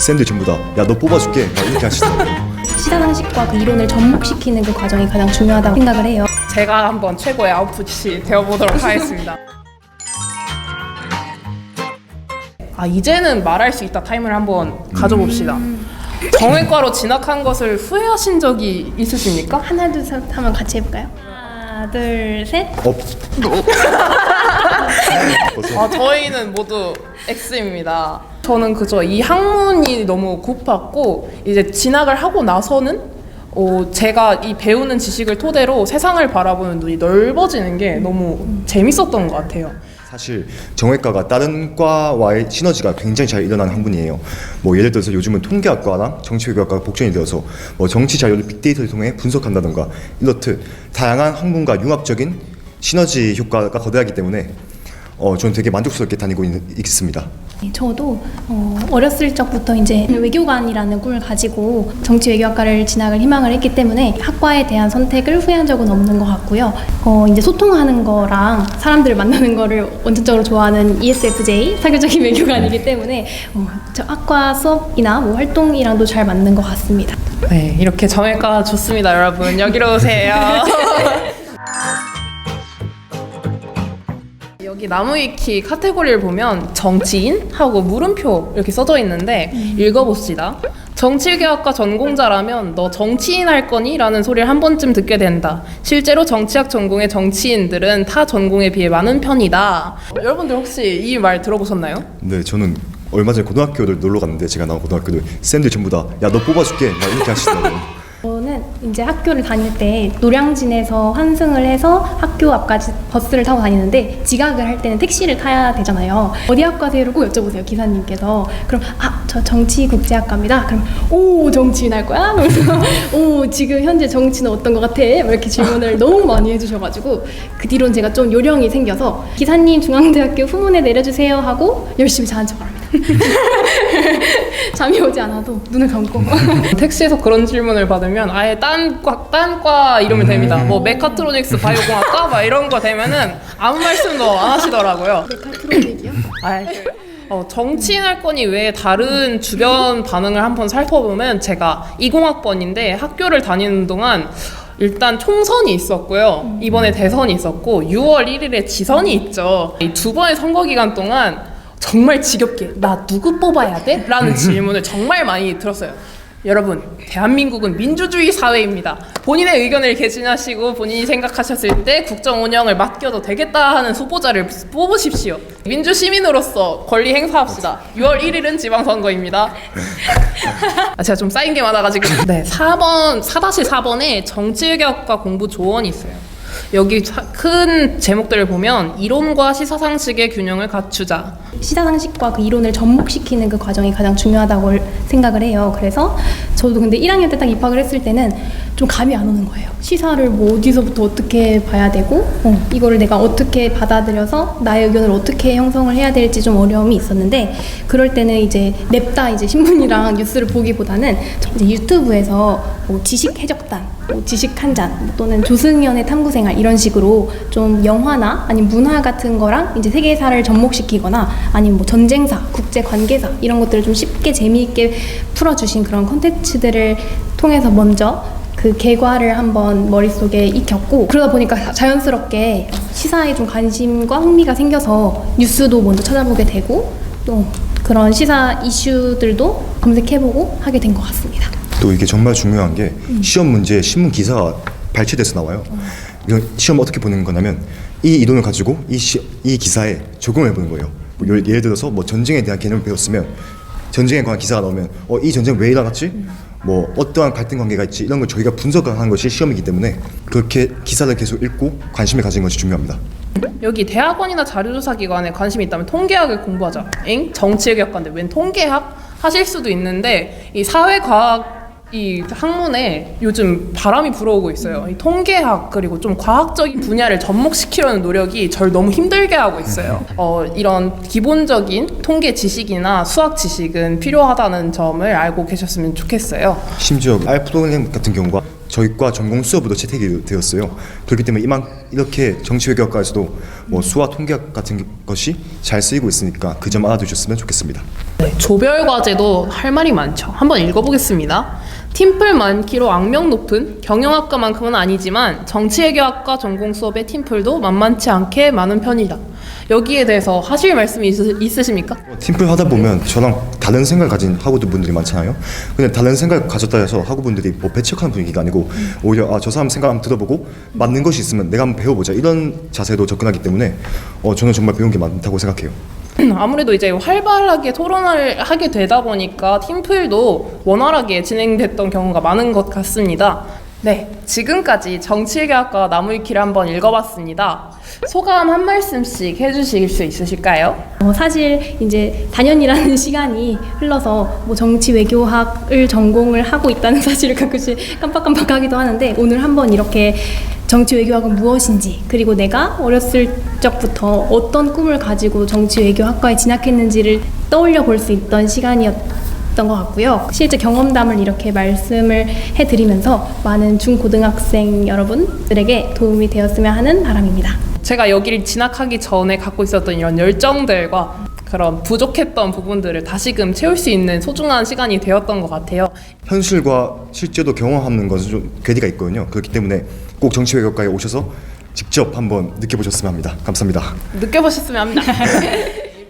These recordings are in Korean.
쌤들 전부 다 야 너 뽑아줄게 막 이렇게 하시더라고요. 시사 상식과 그 이론을 접목시키는 그 과정이 가장 중요하다고 생각을 해요. 제가 한번 최고의 아웃풋이 되어보도록 하겠습니다. 이제는 말할 수 있다 타임을 한번 가져봅시다. 정외과로 진학한 것을 후회하신 적이 있으십니까? 하나 둘 셋 하면 같이 해볼까요? 하나 둘 셋. 저희는 모두 X입니다. 저는 그저 이 학문이 너무 고팠고 이제 진학을 하고 나서는 제가 이 배우는 지식을 토대로 세상을 바라보는 눈이 넓어지는 게 너무 재밌었던 것 같아요. 사실 정외과가 다른 과와의 시너지가 굉장히 잘 일어나는 학문이에요. 뭐 예를 들어서 요즘은 통계학과랑 정치외교학과가 복전이 되어서 뭐 정치 자료를 빅데이터를 통해 분석한다던가 이렇듯 다양한 학문과 융합적인 시너지 효과가 거대하기 때문에 저는 되게 만족스럽게 다니고 있습니다. 저도 어렸을 적부터 이제 외교관이라는 꿈을 가지고 정치외교학과를 진학을 희망을 했기 때문에 학과에 대한 선택을 후회한 적은 없는 것 같고요. 이제 소통하는 거랑 사람들을 만나는 거를 원천적으로 좋아하는 ESFJ 사교적인 외교관이기 때문에 저 학과 수업이나 뭐 활동이랑도 잘 맞는 것 같습니다. 네, 이렇게 정외과 좋습니다, 여러분. 여기로 오세요. 여기 나무위키 카테고리를 보면 정치인 하고 물음표 이렇게 써져 있는데 읽어봅시다. 정치외교학과 전공자라면 너 정치인 할 거니? 라는 소리를 한 번쯤 듣게 된다. 실제로 정치학 전공의 정치인들은 타 전공에 비해 많은 편이다. 여러분들 혹시 이 말 들어보셨나요? 네, 저는 얼마 전에 고등학교를 놀러 갔는데 제가 나온 고등학교들 쌤들 전부 다 야 너 뽑아줄게 막 이렇게 하시더라고요. 저는 이제 학교를 다닐 때 노량진에서 환승을 해서 학교 앞까지 버스를 타고 다니는데 지각을 할 때는 택시를 타야 되잖아요. 어디 학 가세요를 꼭 여쭤보세요, 기사님께서. 그럼 저 정치국제학과입니다. 그럼 오 정치인 할 거야? 그래서 오 지금 현재 정치는 어떤 것 같아? 이렇게 질문을 너무 많이 해주셔가지고 그 뒤로는 제가 좀 요령이 생겨서 기사님 중앙대학교 후문에 내려주세요 하고 열심히 자는 척을 합니다. 잠이 오지 않아도 눈을 감고 택시에서 그런 질문을 받으면 아예 딴 과 이러면 됩니다. 뭐 메카트로닉스 바이오공학과 막 이런 거 되면은 아무 말씀도 안 하시더라고요. 메카트로닉이요? 정치인 할 거니 왜 다른 주변 반응을 한번 살펴보면 제가 20학번인데 학교를 다니는 동안 일단 총선이 있었고요. 이번에 대선이 있었고 6월 1일에 지선이 있죠. 이 두 번의 선거 기간 동안 정말 지겹게 나 누구 뽑아야 돼? 라는 질문을 정말 많이 들었어요. 여러분, 대한민국은 민주주의 사회입니다. 본인의 의견을 개진하시고 본인이 생각하셨을 때 국정 운영을 맡겨도 되겠다 하는 후보자를 뽑으십시오. 민주시민으로서 권리 행사합시다. 6월 1일은 지방선거입니다. 제가 좀 쌓인 게 많아가지고. 네, 4-4번에 정치외교학과 공부 조언이 있어요. 여기 큰 제목들을 보면 이론과 시사상식의 균형을 갖추자. 시사상식과 그 이론을 접목시키는 그 과정이 가장 중요하다고 생각을 해요. 그래서 저도 근데 1학년 때 딱 입학을 했을 때는 좀 감이 안 오는 거예요. 시사를 뭐 어디서부터 어떻게 봐야 되고 이거를 내가 어떻게 받아들여서 나의 의견을 어떻게 형성을 해야 될지 좀 어려움이 있었는데 그럴 때는 이제 냅다 이제 신문이랑 뉴스를 보기보다는 이제 유튜브에서 뭐 지식 해적단, 뭐 지식 한 잔 또는 조승연의 탐구생활 이런 식으로 좀 영화나 아니면 문화 같은 거랑 이제 세계사를 접목시키거나 아니면 뭐 전쟁사, 국제 관계사 이런 것들을 좀 쉽게 재미있게 풀어주신 그런 콘텐츠들을 통해서 먼저 그 개과를 한번 머릿속에 익혔고 그러다 보니까 자연스럽게 시사에 좀 관심과 흥미가 생겨서 뉴스도 먼저 찾아보게 되고 또 그런 시사 이슈들도 검색해보고 하게 된 것 같습니다. 또 이게 정말 중요한 게 시험 문제에 신문 기사가 발췌돼서 나와요. 이건 시험 어떻게 보는 거냐면 이 이론을 가지고 이 기사에 적용을 해보는 거예요. 뭐 예를 들어서 뭐 전쟁에 대한 개념을 배웠으면 전쟁에 관한 기사가 나오면 이 전쟁 왜 일어났지? 뭐 어떠한 갈등 관계가 있지? 이런 걸 저희가 분석하는 것이 시험이기 때문에 그렇게 기사를 계속 읽고 관심을 가지는 것이 중요합니다. 여기 대학원이나 자료조사기관에 관심이 있다면 통계학을 공부하자. 정치외교학과인데 웬 통계학? 하실 수도 있는데 이 사회과학 이 학문에 요즘 바람이 불어오고 있어요. 이 통계학 그리고 좀 과학적인 분야를 접목시키려는 노력이 절 너무 힘들게 하고 있어요. 이런 기본적인 통계 지식이나 수학 지식은 필요하다는 점을 알고 계셨으면 좋겠어요. 심지어 R 프로그램 같은 경우가 저희과 전공 수업으로 채택이 되었어요. 그렇기 때문에 이렇게 정치외교학과에서도 뭐 수화 통계학 같은 것이 잘 쓰이고 있으니까 그 점 알아두셨으면 좋겠습니다. 네, 조별 과제도 할 말이 많죠. 한번 읽어보겠습니다. 팀플 많기로 악명 높은 경영학과만큼은 아니지만 정치외교학과 전공 수업의 팀플도 만만치 않게 많은 편이다. 여기에 대해서 하실 말씀이 있으십니까? 팀플 하다 보면 저랑 다른 생각을 가진 학우분들이 많잖아요. 근데 다른 생각을 가졌다 해서 학우분들이 뭐 배척하는 분위기가 아니고 오히려 저 사람 생각 한번 들어보고 맞는 것이 있으면 내가 한번 배워보자 이런 자세로 접근하기 때문에 저는 정말 배운 게 많다고 생각해요. 아무래도 이제 활발하게 토론을 하게 되다 보니까 팀플도 원활하게 진행됐던 경우가 많은 것 같습니다. 네, 지금까지 정치외교학과 나무위키를 한번 읽어봤습니다. 소감 한 말씀씩 해주실 수 있으실까요? 사실 이제 단연이라는 시간이 흘러서 뭐 정치 외교학을 전공을 하고 있다는 사실을 가끔씩 깜빡깜빡하기도 하는데 오늘 한번 이렇게 정치 외교학은 무엇인지 그리고 내가 어렸을 적부터 어떤 꿈을 가지고 정치 외교학과에 진학했는지를 떠올려 볼 수 있던 시간이었던 것 같고요. 실제 경험담을 이렇게 말씀을 해드리면서 많은 중고등학생 여러분들에게 도움이 되었으면 하는 바람입니다. 제가 여기를 진학하기 전에 갖고 있었던 이런 열정들과 그런 부족했던 부분들을 다시금 채울 수 있는 소중한 시간이 되었던 것 같아요. 현실과 실제로 경험하는 것은 좀 괴리가 있거든요. 그렇기 때문에 꼭 정치외교과에 오셔서 직접 한번 느껴보셨으면 합니다. 감사합니다. 느껴보셨으면 합니다.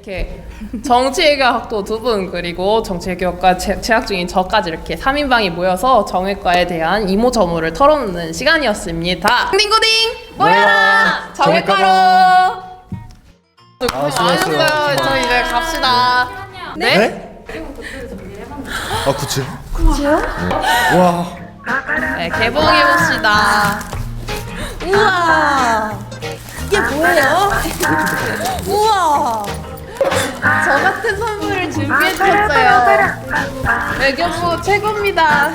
이렇게 정치외교학도 두 분 그리고 정치외교학과 재학 중인 저까지 이렇게 3인방이 모여서 정외과에 대한 이모저모를 털어놓는 시간이었습니다. 딩고딩 모여라 정외과로. 수고하셨어요. 저희 이제 갑시다. 네? 아 굿즈? 굿즈요? 와. 네, 개봉해봅시다. 우와, 이게 뭐예요? 우와, 저 같은 선물을 준비해주셨어요. 외교부 최고입니다.